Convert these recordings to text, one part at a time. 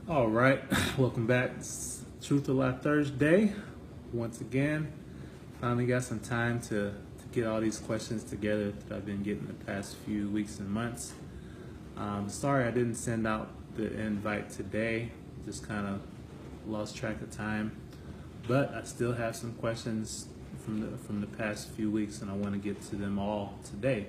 All right, welcome back. It's Truth or Lie Thursday. Once again, finally got some time to get all these questions together that I've been getting the past few weeks and months. Sorry I didn't send out the invite today. Just kind of lost track of time. But I still have some questions from the past few weeks, and I want to get to them all today.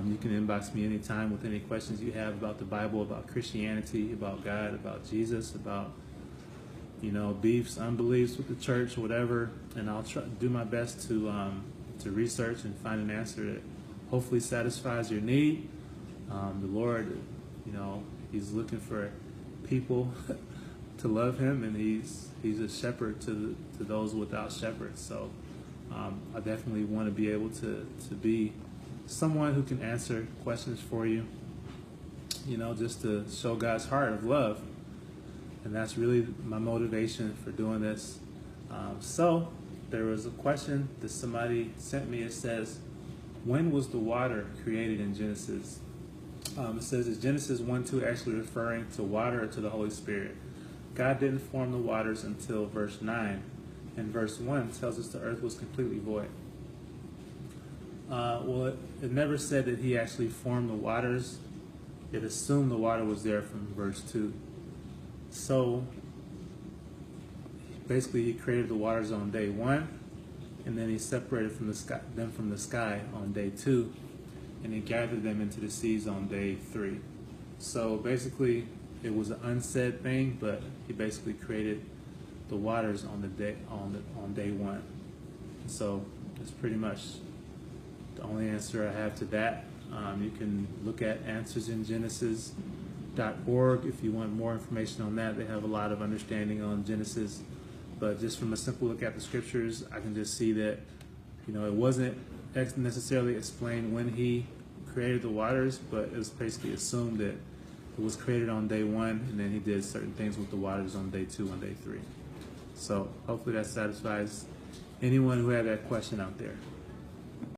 You can inbox me anytime with any questions you have about the Bible, about Christianity, about God, about Jesus, about beefs, unbeliefs with the church, whatever. And I'll try do my best to research and find an answer that hopefully satisfies your need. The Lord, He's looking for people to love Him, and He's a shepherd to those without shepherds. So I definitely want to be able to be someone who can answer questions for you, just to show God's heart of love. And that's really my motivation for doing this. So there was a question that somebody sent me. It says, when was the water created in Genesis? It says, is Genesis 1:2 actually referring to water or to the Holy Spirit? God didn't form the waters until verse 9. And verse 1 tells us the earth was completely void. Well, it never said that He actually formed the waters. It assumed the water was there from verse 2. So basically He created the waters on day 1, and then He separated them from the sky on day 2, and He gathered them into the seas on day 3. So basically it was an unsaid thing, but He basically created the waters on day 1. So it's pretty much the only answer I have to that. You can look at answersingenesis.org if you want more information on that. They have a lot of understanding on Genesis. But just from a simple look at the scriptures, I can just see that, it wasn't necessarily explained when He created the waters, but it was basically assumed that it was created on day 1, and then He did certain things with the waters on day 2 and day 3. So hopefully that satisfies anyone who had that question out there.